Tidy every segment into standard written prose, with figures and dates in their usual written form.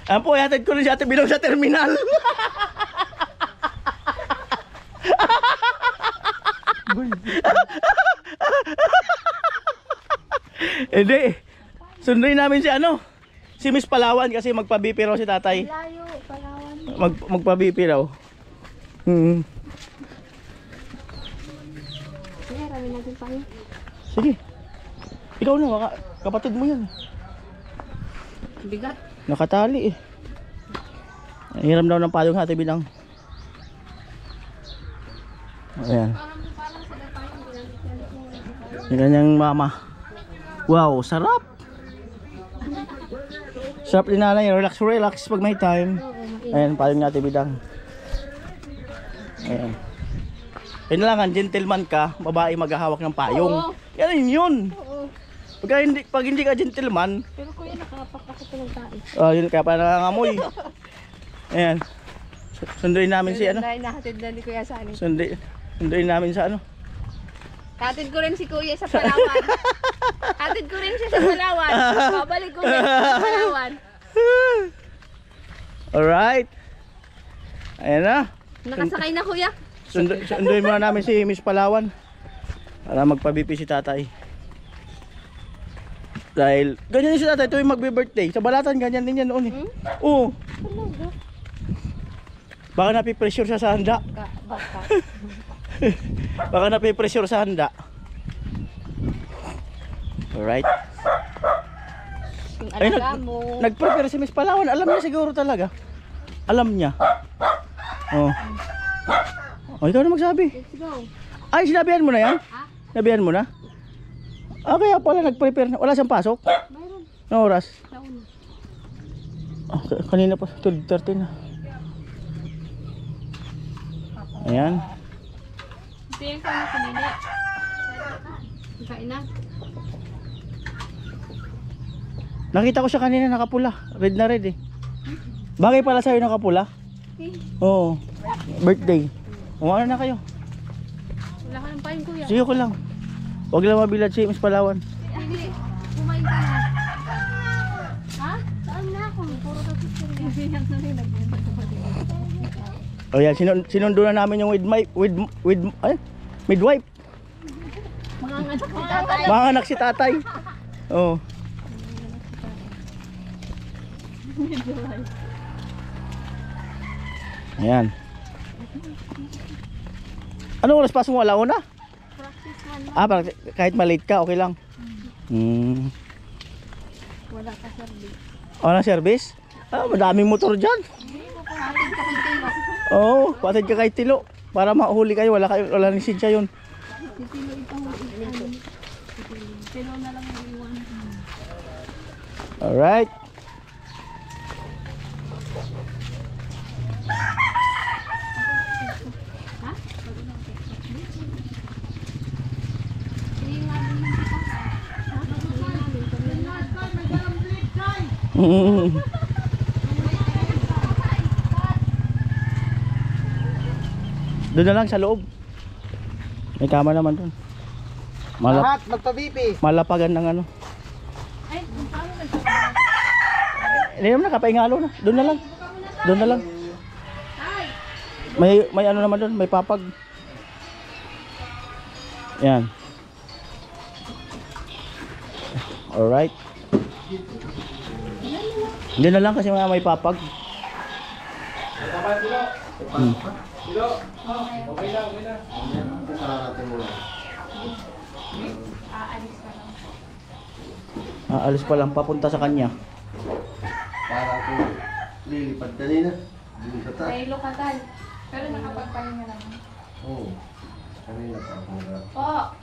Ayan po, ihatid ko rin si Ate Bilog sa terminal. Hindi. Sunduin namin si ano? Si Miss Palawan kasi magpa-BP raw si tatay. Layo, Palawan. Magpa-BP raw. Sige, rami natin pa yun. Sige. Ikaw na, kapatid mo yan. Bigat. Nakatali eh. Hiram daw ng payong Ate Bilang. Ayan. Yung kanyang mama. Wow, sarap. Sarap din nanay. Relax pag may time. Ayan, payong Ate Bilang. Ayan. Kailangan gentleman ka, babae maghahawak ng payong. Yan yun. Pag hindi ka gentleman. Pero kuya, nakapak ako pa ng tayo. Oh, yun kaya pa nangangamoy. Ayan. Sunduin namin si ano. Dahil nahatid na ni Kuya Sani. Sunduin namin sa ano. Hatid ko rin si Kuya sa Palawan. Hatid ko rin siya sa Palawan. Babalik ko rin sa Palawan. Alright. Ayan na. Nakasakay na Kuya. Sunduin muna namin si Miss Palawan. Para magpa-BP si tatay. Dahil ganyan din si tatay tuwing magbe-birthday. Sa Balatan ganyan din yan noon eh. Oo. Baka napipressure siya sa handa. Baka. Baka napipressure sa handa. Alright. Yung Ay, alaga mo. nag-prepare si Miss Palawan. Alam niya siguro talaga. Alam niya. Oh. Oh, ikaw na magsabi. Let's go. Ay, sinabihan mo na yan? Ha? Sinabihan mo na? Ah, kaya pala nag-prepare na. Wala siyang pasok? Mayroon. Anong oras? Nauna. Oh, kanina pa. 12:30 na. Ayan. Ito yung kanya kanina. Kain na. Nakita ko siya kanina nakapula. Red na red eh. Bagay pala sa'yo nakapula? Oo. Birthday. Umano na kayo. Wala ka ng pain Kuya. Sige ko lang. Huwag lang mabilad si Miss Palawan. Hindi. Kumain ka na. Ha? Saan na ako? Puro ka picture niya. Bilang na rin O yan, sinundo na namin yung midwife. Mga anak si tatay. Mga anak si tatay. Oo. Ayan. Anong oras pasok mo? Alauna? Practice man. Kahit malate ka, okay lang. Wala ka service. Walang service? Madaming motor dyan. Hatid ka kung tiwas. Oo, patid ka kay Tilo. Para mahuli kayo, wala lisensya yun. Titilo itong tilo na lang ang iwan. Alright. Ha? Hindi nga din kita. Doon na lang sa loob. May kama naman doon. Lahat magpa-BP. Malapagan ng ano. Ay, kung paano Hindi naman nakapaingalo na. Doon na lang. Doon na lang. May ano naman doon, may papag. Yan. Alright. Hindi na lang kasi may papag. Okay na. Sararating mo lang. Aalis pa lang papunta sa kanya. Para ako lilipad kanina. Dito sa taas. May lokatan. Pero nakapagpahinga naman. Oo. Kanina pa ako nag- Po.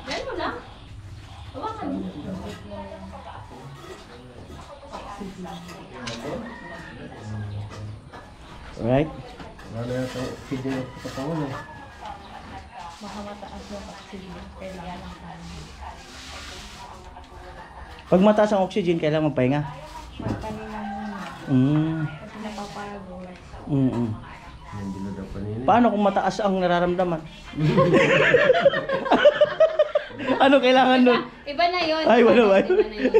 Yan mo na. Hawakan mo. Alright. Wala na ito. Video sa katawan eh. Baka mataas yung oxygen. Kailangan ng kanin. Pag mataas ang oxygen, kailangan magpahinga. Magkanina muna. Kasi napapagulat. Yung dinadapan nila. Paano kung mataas ang nararamdaman? Ano kailangan nun? Iba na yun. Ay, wala ba? Iba na yun.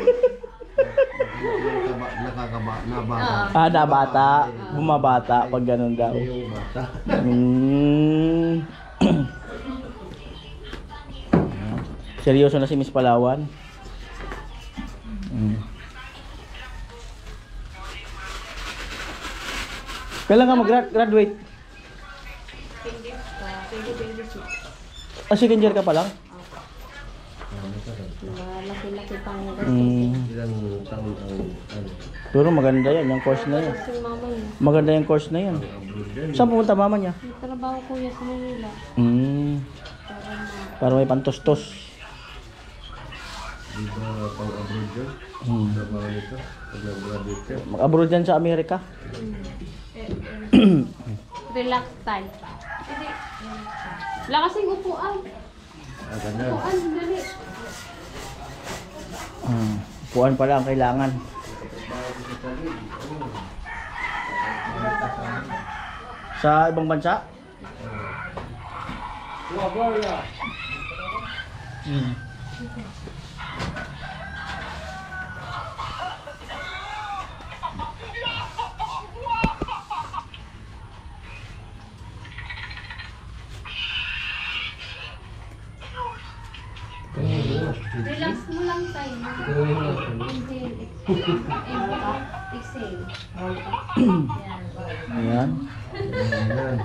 Nakakaba, nabata. Oo. Na bata. Bumabata pag ganun daw. Yung bata. Mm. Seryoso na si Miss Palawan. Mm. Kailan ka mag-graduate? Ah, second year ka pa lang? Malaki-laki pang Ilang taon ang ano? Pero maganda yan, yung course na yan. Kasi mama niya. Maganda yung course na yan. Saan pupunta mama niya? May trabaho kuya sa Manila. Para may pantustos. Di ba pang-abroad yun? Trabaho nito? Pag nag-graduate ka? Mag-abroad yan sa Amerika. Relax time. Hindi. Wala kasing upuan. Ganun. Upuan, dali. Puan pala ang kailangan. Sa ibang bansa? Relax mo lang tayo. Inhale, exhale. Ayan. Ayan.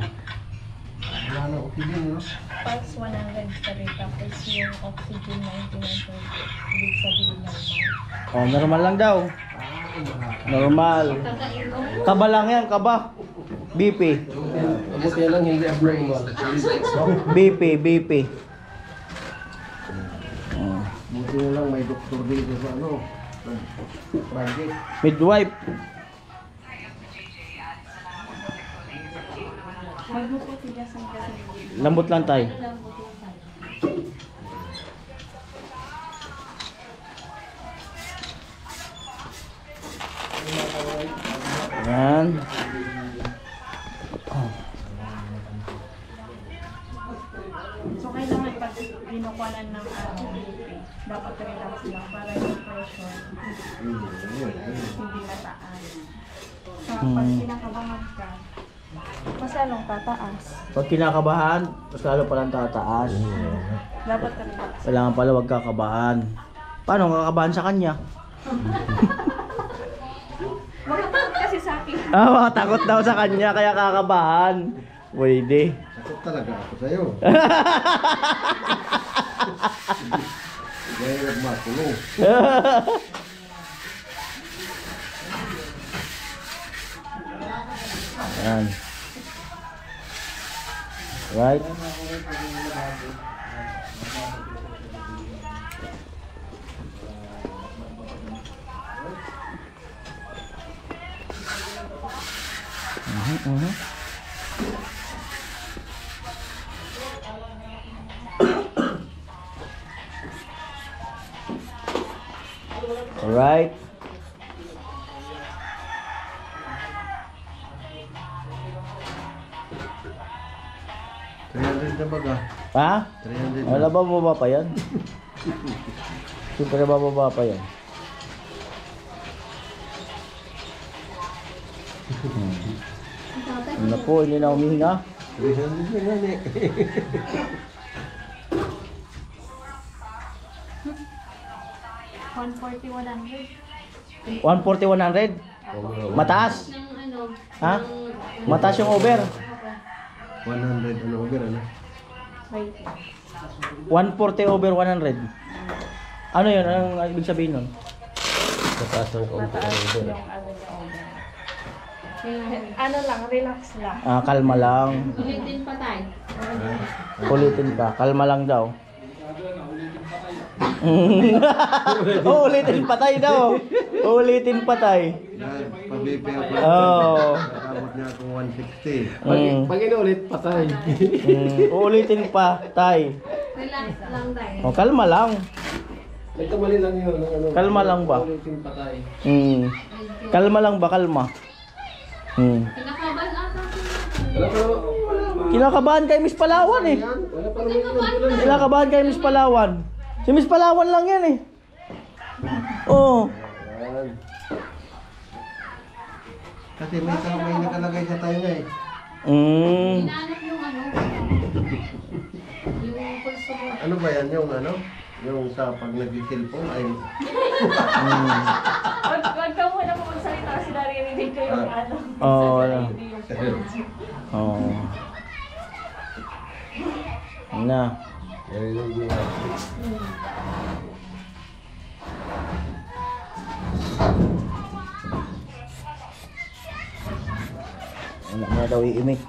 Wala na oxygen, no? Pulse 100 pa rin, tapos yung oxygen 99.8, ibig sabihin normal. Oh, normal lang daw. Normal. Kaba lang yan, kaba. BP. Mabuti lang hindi abnormal. BP. Buti na lang may doktor dito sa ano. Private. Midwife. Magpuputigasan kasi. Lambot lang tayo. Ayan. So kailangan pag binukuanan ng dapat relax lang para yung pressure hindi mataas. So pag kinakabahan ka, mas lalong tataas. Pag kinakabahan, mas lalo palang tataas. Dapat relax. Kailangan pala wag kakabahan. Paano kakabahan sa kanya? Makatakot kasi sa akin. Makatakot daw sa kanya kaya kakabahan. Pwede. Takot talaga ako sa'yo. Gaya nagmatulong. Ayan. Right. Alright. $300 na baga. Ha? 300 na. Wala ba baba pa yan? Siyempre bababa pa yan. Ano po, hindi na humihinga. 300 na yan eh. 140, 100. 140, 100? Mataas? Ng ano, Ha? Mataas yung over. 100 ano over ano? Right. 140 over 100. Ano yun? Anong ibig sabihin nun? Mataas ang Mataas yung ano niya over. Ano lang, relax lang. Kalma lang. ulitin pa tayo. Ulitin pa. Kalma lang daw. Ulitin patay daw. Ulitin patay. Pa-BP ako. Oh. Nakabot niya akong 160. Pag inulit, patay. Ulitin pa, tay. Relax lang tayo. O, kalma lang. Nagkamali lang yun. Ano, Kalma lang ba? ulitin patay. Kalma lang ba, kalma? Kinakabahan ata sila. Kinakabahan kay Miss Palawan eh. Wala pa naman yun. Kinakabahan kay Miss Palawan. Si Miss Palawan lang yan eh. Oo. Ayan. Kasi may nakalagay sa tayo nga eh. Hinahanap yung ano. Yung pulso mo. Ano ba yan? Yung ano? Yung sa pag nag-cellphone ay... Wag ka muna po magsalita kasi naririnig ko yung ano. Oo, Sa ano. radio yung Oo. Ano na. Wala na daw iimik.